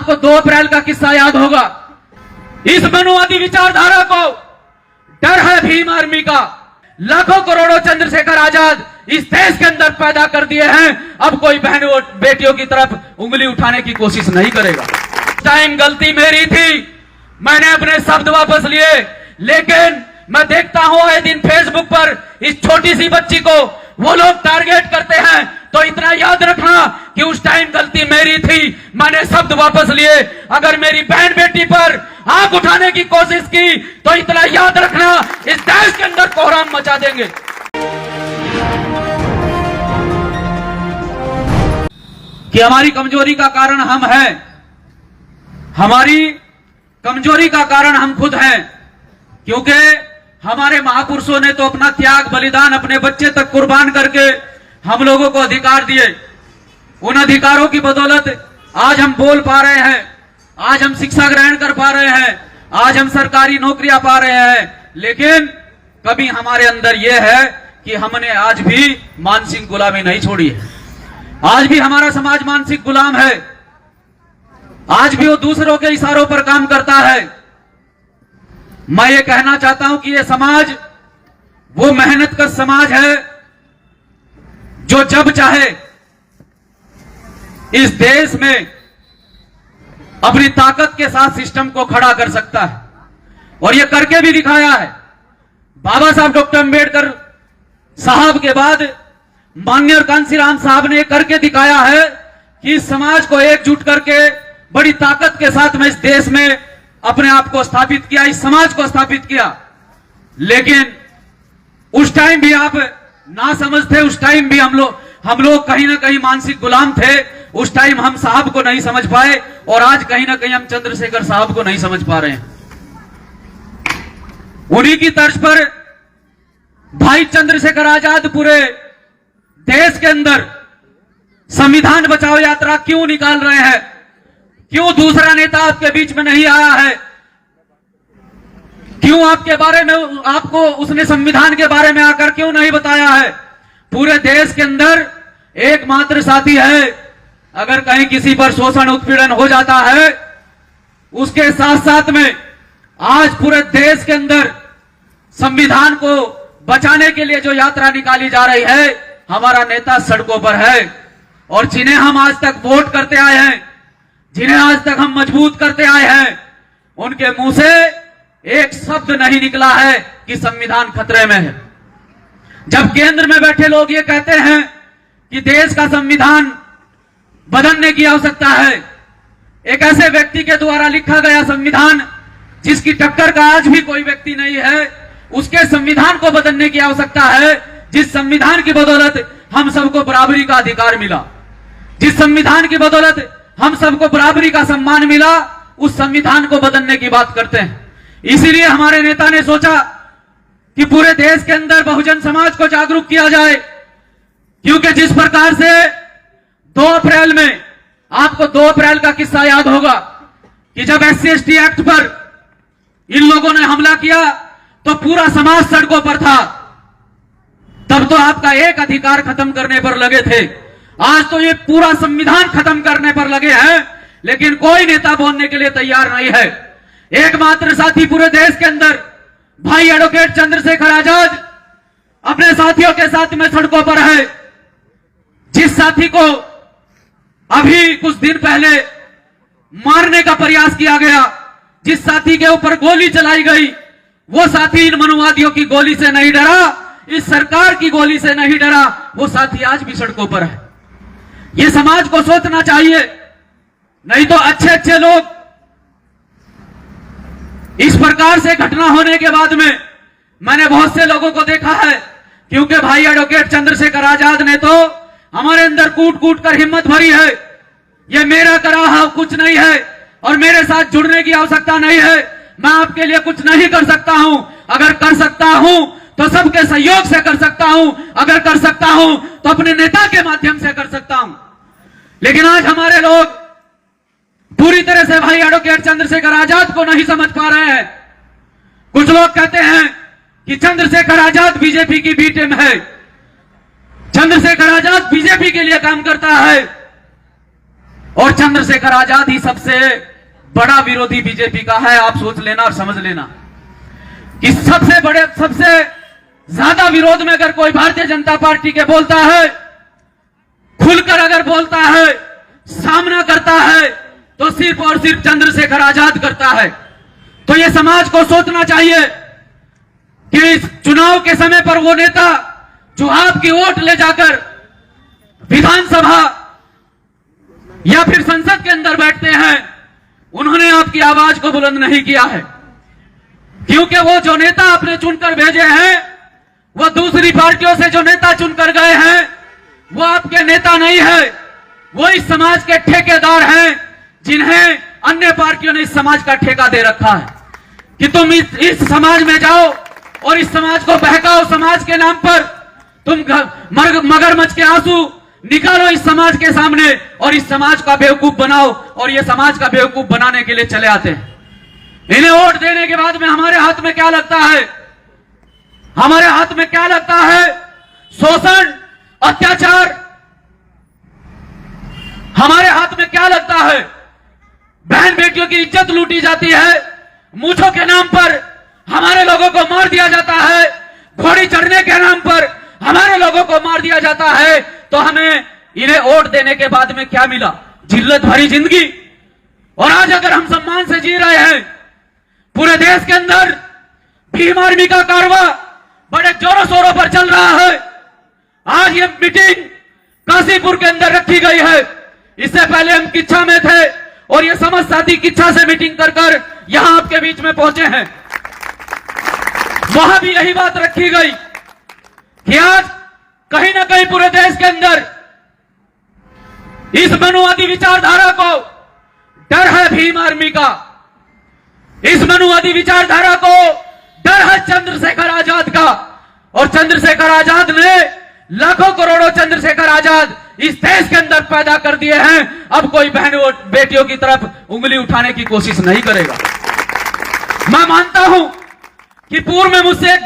आपको 2 अप्रैल का किस्सा याद होगा। इस मनुवादी विचारधारा को डर है भीम आर्मी का। लाखों करोड़ों चंद्रशेखर आजाद इस देश के अंदर पैदा कर दिए हैं। अब कोई बहनों बेटियों की तरफ उंगली उठाने की कोशिश नहीं करेगा। टाइम गलती मेरी थी, मैंने अपने शब्द वापस लिए, लेकिन मैं देखता हूं आए दिन फेसबुक पर इस छोटी सी बच्ची को वो लोग टारगेट करते हैं। तो इतना याद रखना कि उस टाइम गलती मेरी थी, मैंने शब्द वापस लिए। अगर मेरी बहन बेटी पर आंख उठाने की कोशिश की तो इतना याद रखना, इस देश के अंदर कोहराम मचा देंगे। कि हमारी कमजोरी का कारण हम हैं, हमारी कमजोरी का कारण हम खुद हैं, क्योंकि हमारे महापुरुषों ने तो अपना त्याग बलिदान अपने बच्चे तक कुर्बान करके हम लोगों को अधिकार दिए। उन अधिकारों की बदौलत आज हम बोल पा रहे हैं, आज हम शिक्षा ग्रहण कर पा रहे हैं, आज हम सरकारी नौकरियां पा रहे हैं। लेकिन कभी हमारे अंदर यह है कि हमने आज भी मानसिक गुलामी नहीं छोड़ी है। आज भी हमारा समाज मानसिक गुलाम है। आज भी वो दूसरों के इशारों पर काम करता है। मैं ये कहना चाहता हूं कि ये समाज वो मेहनत का समाज है जो जब चाहे इस देश में अपनी ताकत के साथ सिस्टम को खड़ा कर सकता है, और ये करके भी दिखाया है। बाबा साहब डॉक्टर अंबेडकर साहब के बाद माननीय कांशीराम साहब ने करके दिखाया है कि इस समाज को एकजुट करके बड़ी ताकत के साथ में इस देश में अपने आप को स्थापित किया, इस समाज को स्थापित किया। लेकिन उस टाइम भी आप ना समझ थे, उस टाइम भी हम लोग कहीं ना कहीं मानसिक गुलाम थे। उस टाइम हम साहब को नहीं समझ पाए, और आज कहीं ना कहीं हम चंद्रशेखर साहब को नहीं समझ पा रहे हैं। उन्हीं की तर्ज पर भाई चंद्रशेखर आजाद पूरे देश के अंदर संविधान बचाओ यात्रा क्यों निकाल रहे हैं? क्यों दूसरा नेता आपके बीच में नहीं आया है? क्यों आपके बारे में, आपको उसने संविधान के बारे में आकर क्यों नहीं बताया है? पूरे देश के अंदर एकमात्र साथी है। अगर कहीं किसी पर शोषण उत्पीड़न हो जाता है, उसके साथ साथ में आज पूरे देश के अंदर संविधान को बचाने के लिए जो यात्रा निकाली जा रही है, हमारा नेता सड़कों पर है। और जिन्हें हम आज तक वोट करते आए हैं, जिन्हें आज तक हम मजबूत करते आए हैं, उनके मुंह से एक शब्द नहीं निकला है कि संविधान खतरे में है। जब केंद्र में बैठे लोग ये कहते हैं कि देश का संविधान बदलने की आवश्यकता है, एक ऐसे व्यक्ति के द्वारा लिखा गया संविधान जिसकी टक्कर का आज भी कोई व्यक्ति नहीं है, उसके संविधान को बदलने की आवश्यकता है, जिस संविधान की बदौलत हम सबको बराबरी का अधिकार मिला, जिस संविधान की बदौलत हम सबको बराबरी का सम्मान मिला, उस संविधान को बदलने की बात करते हैं। इसीलिए हमारे नेता ने सोचा कि पूरे देश के अंदर बहुजन समाज को जागरूक किया जाए, क्योंकि जिस प्रकार से 2 अप्रैल में, आपको 2 अप्रैल का किस्सा याद होगा कि जब SC/ST एक्ट पर इन लोगों ने हमला किया तो पूरा समाज सड़कों पर था। तब तो आपका एक अधिकार खत्म करने पर लगे थे, आज तो ये पूरा संविधान खत्म करने पर लगे हैं। लेकिन कोई नेता बोलने के लिए तैयार नहीं है। एकमात्र साथी पूरे देश के अंदर भाई एडवोकेट चंद्रशेखर आजाद अपने साथियों के साथ में सड़कों पर है। जिस साथी को अभी कुछ दिन पहले मारने का प्रयास किया गया, जिस साथी के ऊपर गोली चलाई गई, वो साथी इन मनुवादियों की गोली से नहीं डरा, इस सरकार की गोली से नहीं डरा, वो साथी आज भी सड़कों पर है। ये समाज को सोचना चाहिए, नहीं तो अच्छे अच्छे लोग इस प्रकार से घटना होने के बाद में, मैंने बहुत से लोगों को देखा है, क्योंकि भाई एडवोकेट चंद्रशेखर आजाद ने तो हमारे अंदर कूट कूट कर हिम्मत भरी है। ये मेरा करा हुआ कुछ नहीं है और मेरे साथ जुड़ने की आवश्यकता नहीं है, मैं आपके लिए कुछ नहीं कर सकता हूं। अगर कर सकता हूं तो सबके सहयोग से कर सकता हूं, अगर कर सकता हूं तो अपने नेता के माध्यम से कर सकता हूं। लेकिन आज हमारे लोग पूरी तरह से भाई एडवोकेट चंद्रशेखर आजाद को नहीं समझ पा रहे हैं। कुछ लोग कहते हैं कि चंद्रशेखर आजाद बीजेपी की बी टीम है, चंद्रशेखर आजाद बीजेपी के लिए काम करता है। और चंद्रशेखर आजाद ही सबसे बड़ा विरोधी बीजेपी का है। आप सोच लेना और समझ लेना कि सबसे ज्यादा विरोध में अगर कोई भारतीय जनता पार्टी के बोलता है, खुलकर अगर बोलता है, सामना करता है, तो सिर्फ और सिर्फ चंद्रशेखर आजाद करता है। तो ये समाज को सोचना चाहिए कि इस चुनाव के समय पर वो नेता जो आपकी वोट ले जाकर विधानसभा या फिर संसद के अंदर बैठते हैं, उन्होंने आपकी आवाज को बुलंद नहीं किया है, क्योंकि वो जो नेता आपने चुनकर भेजे हैं, वो दूसरी पार्टियों से जो नेता चुनकर गए हैं, वो आपके नेता नहीं है। वो इस समाज के ठेकेदार हैं, जिन्हें अन्य पार्टियों ने इस समाज का ठेका दे रखा है कि तुम इस समाज में जाओ और इस समाज को बहकाओ। समाज के नाम पर तुम मगरमच्छ के आंसू निकालो इस समाज के सामने और इस समाज का बेवकूफ बनाओ, और ये समाज का बेवकूफ बनाने के लिए चले आते हैं। इन्हें वोट देने के बाद में हमारे हाथ में क्या लगता है? हमारे हाथ में क्या लगता है? शोषण, अत्याचार। हमारे हाथ में क्या लगता है? बहन बेटियों की इज्जत लूटी जाती है, मूछों के नाम पर हमारे लोगों को मार दिया जाता है, घोड़ी चढ़ने के नाम पर हमारे लोगों को मार दिया जाता है। तो हमें इन्हें वोट देने के बाद में क्या मिला? जिल्लत भरी जिंदगी। और आज अगर हम सम्मान से जी रहे हैं, पूरे देश के अंदर भीम आर्मी का कारवा बड़े जोरों शोरों पर चल रहा है। आज ये मीटिंग काशीपुर के अंदर रखी गई है। इससे पहले हम किच्छा में थे और ये समझ साथी किच्छा से मीटिंग कर यहां आपके बीच में पहुंचे हैं। वहां भी यही बात रखी गई कि आज कहीं ना कहीं पूरे देश के अंदर इस मनुवादी विचारधारा को डर है भीम आर्मी का, इस मनुवादी विचारधारा को डर है चंद्रशेखर आजाद का। और चंद्रशेखर आजाद ने लाखों करोड़ों चंद्रशेखर आजाद इस देश के अंदर पैदा कर दिए हैं। अब कोई बहन बेटियों की तरफ उंगली उठाने की कोशिश नहीं करेगा। मैं मानता हूं कि पूर्व में मुझसे एक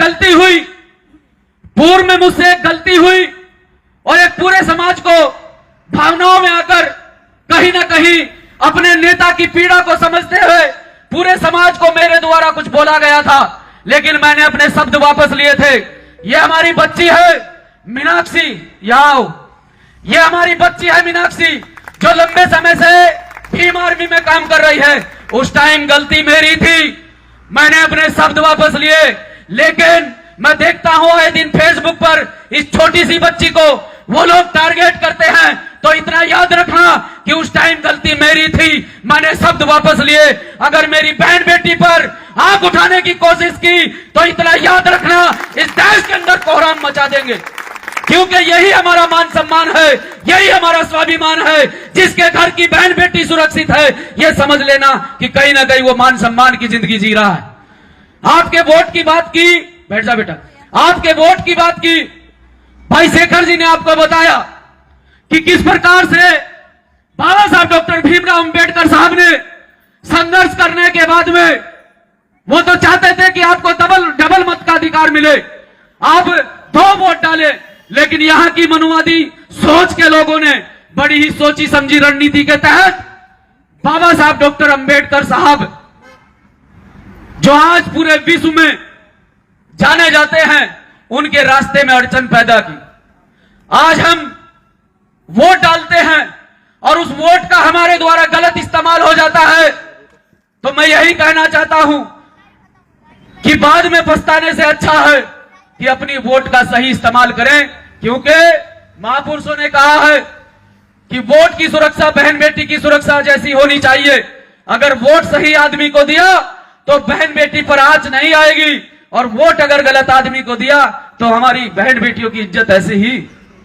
गलती हुई और एक पूरे समाज को भावनाओं में आकर कहीं ना कहीं अपने नेता की पीड़ा को समझते हुए पूरे समाज को मेरे द्वारा कुछ बोला गया था, लेकिन मैंने अपने शब्द वापस लिए थे। ये हमारी बच्ची है मीनाक्षी, ये हमारी बच्ची है मीनाक्षी, जो लंबे समय से भीम आर्मी में काम कर रही है। उस टाइम गलती मेरी थी, मैंने अपने शब्द वापस लिए। लेकिन मैं देखता हूं आए दिन फेसबुक पर इस छोटी सी बच्ची को वो लोग टारगेट करते हैं। तो इतना याद रखना कि उस टाइम गलती मेरी थी, मैंने शब्द वापस लिए। अगर मेरी बहन बेटी पर आंख उठाने की कोशिश की तो इतना याद रखना, इस देश के अंदर कोहराम मचा देंगे, क्योंकि यही हमारा मान सम्मान है, यही हमारा स्वाभिमान है। जिसके घर की बहन बेटी सुरक्षित है, यह समझ लेना कि कहीं ना कहीं वो मान सम्मान की जिंदगी जी रहा है। आपके वोट की बात की, बैठ जा बेटा, आपके वोट की बात की, भाई शेखर जी ने आपको बताया कि किस प्रकार से बाबा साहब डॉक्टर भीमराव अंबेडकर साहब ने संघर्ष करने के बाद में वो तो चाहते थे कि आपको डबल मत का अधिकार मिले, आप 2 वोट डाले। लेकिन यहां की मनुवादी सोच के लोगों ने बड़ी ही सोची समझी रणनीति के तहत बाबा साहब डॉक्टर अंबेडकर साहब, जो आज पूरे विश्व में जाने जाते हैं, उनके रास्ते में अड़चन पैदा की। आज हम वोट डालते हैं और उस वोट का हमारे द्वारा गलत इस्तेमाल हो जाता है। तो मैं यही कहना चाहता हूं कि बाद में पछताने से अच्छा है कि अपनी वोट का सही इस्तेमाल करें, क्योंकि महापुरुषों ने कहा है कि वोट की सुरक्षा बहन बेटी की सुरक्षा जैसी होनी चाहिए। अगर वोट सही आदमी को दिया तो बहन बेटी पर आंच नहीं आएगी, और वोट अगर गलत आदमी को दिया तो हमारी बहन बेटियों की इज्जत ऐसे ही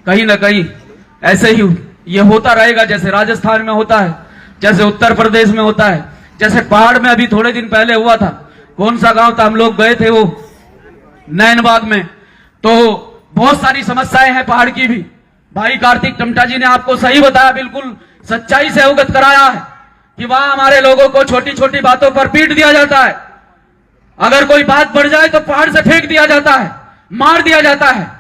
कहीं ना कहीं ऐसे ही ये होता रहेगा, जैसे राजस्थान में होता है, जैसे उत्तर प्रदेश में होता है, जैसे पहाड़ में अभी थोड़े दिन पहले हुआ था। कौन सा गांव था, हम लोग गए थे वो नैनबाग में, तो बहुत सारी समस्याएं हैं पहाड़ की भी। भाई कार्तिक टमटा जी ने आपको सही बताया, बिल्कुल सच्चाई से अवगत कराया है कि वहां हमारे लोगों को छोटी छोटी बातों पर पीट दिया जाता है। अगर कोई बात बढ़ जाए तो पहाड़ से फेंक दिया जाता है, मार दिया जाता है,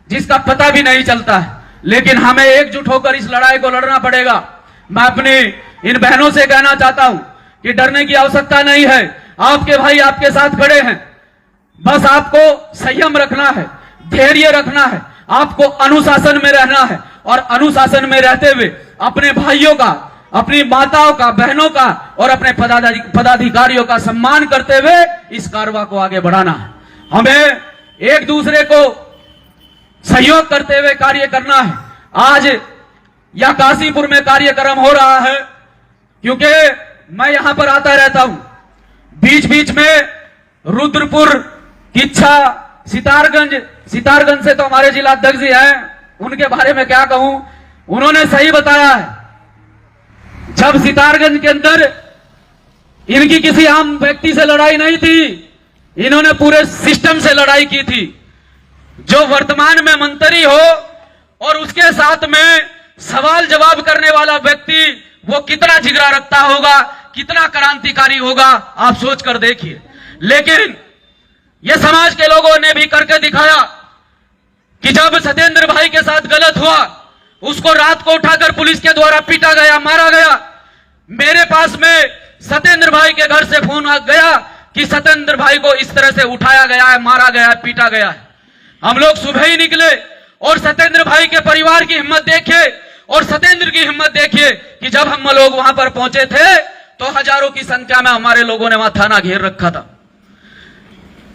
जिसका पता भी नहीं चलता है। लेकिन हमें एकजुट होकर इस लड़ाई को लड़ना पड़ेगा। मैं अपनी इन बहनों से कहना चाहता हूं कि डरने की आवश्यकता नहीं है। आपके भाई आपके साथ खड़े हैं, बस आपको संयम रखना है, धैर्य रखना है, आपको अनुशासन में रहना है और अनुशासन में रहते हुए अपने भाइयों का, अपनी माताओं का, बहनों का और अपने पदाधिकारियों का सम्मान करते हुए इस कार्रवाई को आगे बढ़ाना है। हमें एक दूसरे को सहयोग करते हुए कार्य करना है। आज यह काशीपुर में कार्यक्रम हो रहा है, क्योंकि मैं यहां पर आता रहता हूं, बीच बीच में रुद्रपुर, किच्छा, सितारगंज से तो हमारे जिला अध्यक्ष जी हैं, उनके बारे में क्या कहूं, उन्होंने सही बताया है। जब सितारगंज के अंदर इनकी किसी आम व्यक्ति से लड़ाई नहीं थी, इन्होंने पूरे सिस्टम से लड़ाई की थी। जो वर्तमान में मंत्री हो और उसके साथ में सवाल जवाब करने वाला व्यक्ति, वो कितना जिगरा रखता होगा, कितना क्रांतिकारी होगा, आप सोच कर देखिए। लेकिन ये समाज के लोगों ने भी करके दिखाया कि जब सत्येंद्र भाई के साथ गलत हुआ, उसको रात को उठाकर पुलिस के द्वारा पीटा गया, मारा गया। मेरे पास में सत्येंद्र भाई के घर से फोन आ गया कि सत्येंद्र भाई को इस तरह से उठाया गया है, मारा गया है, पीटा गया है। हम लोग सुबह ही निकले और सत्येंद्र भाई के परिवार की हिम्मत देखिए और सत्येंद्र की हिम्मत देखिए कि जब हम लोग वहां पर पहुंचे थे तो हजारों की संख्या में हमारे लोगों ने वहां थाना घेर रखा था।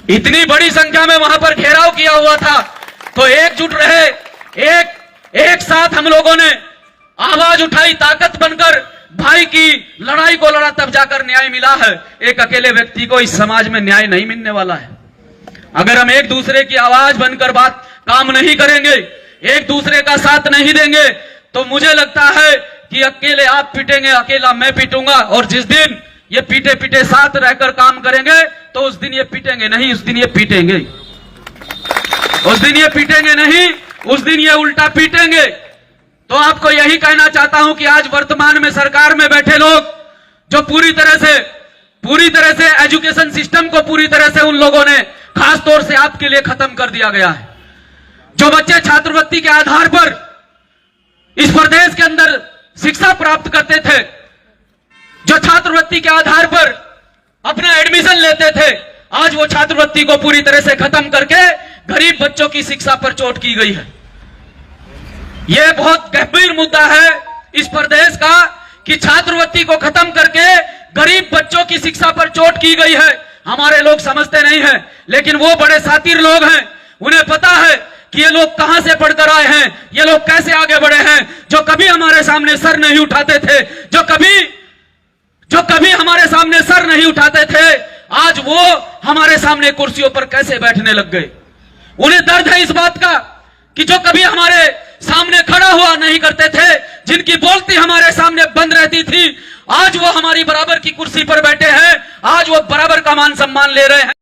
इतनी बड़ी संख्या में वहां पर घेराव किया हुआ था, तो एकजुट रहे, एक साथ हम लोगों ने आवाज उठाई, ताकत बनकर भाई की लड़ाई को लड़ा, तब जाकर न्याय मिला है। एक अकेले व्यक्ति को इस समाज में न्याय नहीं मिलने वाला है। अगर हम एक दूसरे की आवाज बनकर बात काम नहीं करेंगे, एक दूसरे का साथ नहीं देंगे, तो मुझे लगता है कि अकेले आप पीटेंगे, अकेला मैं पीटूंगा, और जिस दिन ये पीटे पीटे साथ रहकर काम करेंगे तो उस दिन ये पीटेंगे नहीं, उस दिन ये पीटेंगे, उस दिन ये पीटेंगे नहीं, उस दिन ये उल्टा पीटेंगे। तो आपको यही कहना चाहता हूं कि आज वर्तमान में सरकार में बैठे लोग जो पूरी तरह से एजुकेशन सिस्टम को पूरी तरह से उन लोगों ने खास तौर से आपके लिए खत्म कर दिया गया है। जो बच्चे छात्रवृत्ति के आधार पर इस प्रदेश के अंदर शिक्षा प्राप्त करते थे, जो छात्रवृत्ति के आधार पर अपना एडमिशन लेते थे, आज वो छात्रवृत्ति को पूरी तरह से खत्म करके गरीब बच्चों की शिक्षा पर चोट की गई है। यह बहुत गंभीर मुद्दा है इस प्रदेश का कि छात्रवृत्ति को खत्म करके गरीब बच्चों की शिक्षा पर चोट की गई है। हमारे लोग समझते नहीं हैं, लेकिन वो बड़े शातिर लोग हैं, उन्हें पता है कि ये लोग कहां से पढ़कर आए हैं, ये लोग कैसे आगे बढ़े हैं। जो कभी हमारे सामने सर नहीं उठाते थे, जो कभी हमारे सामने सर नहीं उठाते थे, आज वो हमारे सामने कुर्सियों पर कैसे बैठने लग गए। उन्हें दर्द है इस बात का कि जो कभी हमारे सामने खड़ा हुआ नहीं करते थे, जिनकी बोलती हमारे सामने बंद रहती थी, आज वो हमारी बराबर की कुर्सी पर बैठे हैं, आज वो बराबर का मान सम्मान ले रहे हैं।